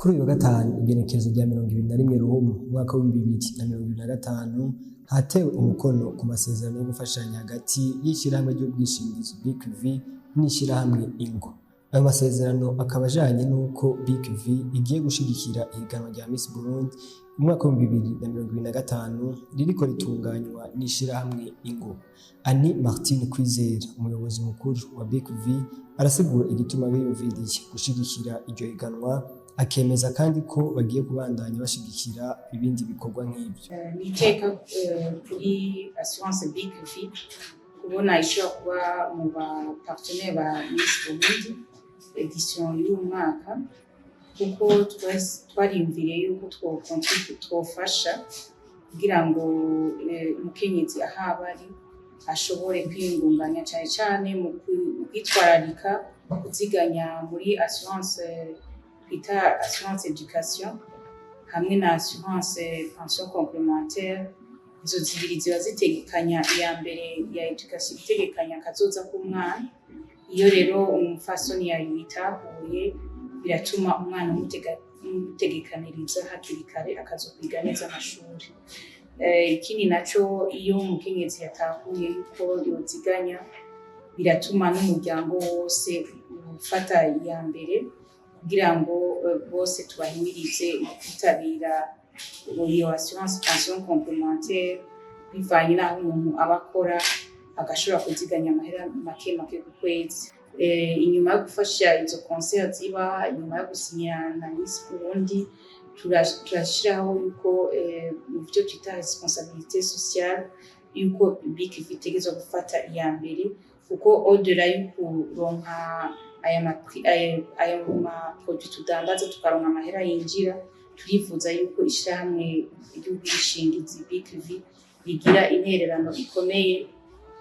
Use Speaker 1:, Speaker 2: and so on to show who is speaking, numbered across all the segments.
Speaker 1: Kuri uyu wa gatanu igenekerezo rya 21 Ruhumu umwaka wa 2025 hatewe umukono ku masezerano yo gufashanya hagati y'ishirahamwe ry'ubwishingizi BKV n'ishirahamwe Ingo. Ayo masezerano akaba ajanye n'uko BKV igiye gushigikira ihiganwa rya Miss Burundi mu mwaka wa 2025 ririko ritunganywa n'ishirahamwe Ingo. Ani Martine Kwizera, umuyobozi mukuru wa BKV, arasigura igituma biyumviriye gushigikira iryo higanwa, akemeza kandi ko bagiye kubandanya bashigikira ibindi bikorwa nk'ibyo.
Speaker 2: Niteka kuri assurance BKV kubona ishobora kuba mu ba partenaire ba Miss Burundi edition y'umwaka, kuko twariyumviriye yuko twofasha kugira ngo umukenyezi ahaba ari ashobore kwiyungunganya cyane cyane mu kwitwararika kuziganya muri assurance twita assurance education hamwe na assurance pension complémentaire. Izo zibiri ziba zitegekanya iya mbere ya education itegekanya kazoza k'umwana. Iyo rero umufasoni yayitahuye biratuma umwana umutegekaniriza hakiri kare akazokwiga neza amashuri. Ikindi naco iyo umukenyezi yatahuye yuko yoziganya biratuma n'umuryango wose ufata iya mbere kugira ngo bose tubahimirize kwitabira iyo assurance pension complémentaire bivanye n'aho umuntu aba akora, agashobora kuziganya amahera make ku kwezi. Inyuma yo gufasha izo concert ziba, inyuma yo gusinya na Miss Burundi, turashiraho yuko mu byo twita responsabilité sociale yuko BKV itegezwa gufata iya mbere, kuko au-delà yo kuronka aya produit tudandaza tukaronka amahera yinjira, turifuza yuko ishirahamwe ry'ubwishingizi BKV rigira intererano ikomeye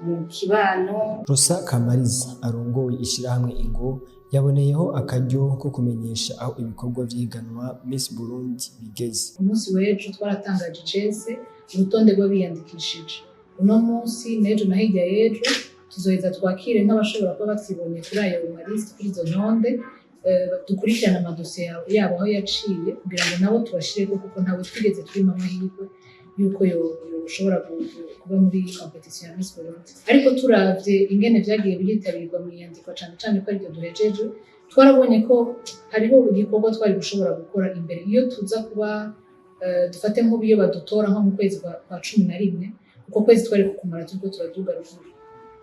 Speaker 2: mu kibano.
Speaker 1: Rosa Kamariza arongoye ishirahamwe Ingo yaboneyeho akaryo ko kumenyesha aho ibikorwa vy'ihiganwa Miss Burundi bigeze.
Speaker 3: Umunsi w'ejo twaratangaje icese urutonde rw'abiyandikishije. Uno munsi n'ejo na hirya y'ejo tuzoheza twakire nk'abashobora kuba batibonye kuri ayo maliste kuri izo ntonde, dukurikirana amadosiye yabo aho yaciye kugira ngo nabo tubashireko, kuko ntawe twigeze turimo amahirwe yuko yoshobora kuba muri competition ya Miss Burundi. Ariko turavye ingene vyagiye biritabirwa mu iyandikwa cane cane ko ariko duhejeje, twarabonye ko hariho igikorwa twari gushobora gukora imbere. Iyo tuza kuba dufate nk'ubiyo badutora nko mu kwezi kwa 11, uko kwezi twari kukumara turiko turaduga ruguru,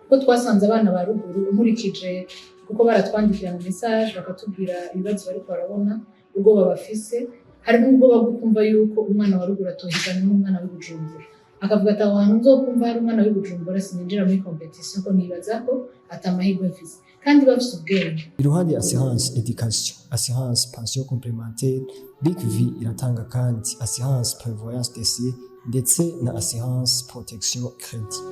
Speaker 3: kuko twasanze abana ba ruguru nkurikije kuko baratwandikira mu message bakatubwira ibibazo bariko barabona, ubwoba bafise. Hari n'ubwoba bwo kumva yuko umwana wa ruguru atohigana n'umwana w'Ibujumbura, akavuga ati aho hantu nzokumva hari umwana w'Ibujumbura sininjira muri competition, ko nibaza ko atamahirwe mfise, kandi bafise ubwenge.
Speaker 1: Iruhande ya assurance education, assurance pension complémentaire, BKV iratanga kandi assurance prévoyance décès ndetse na assurance protection crédit.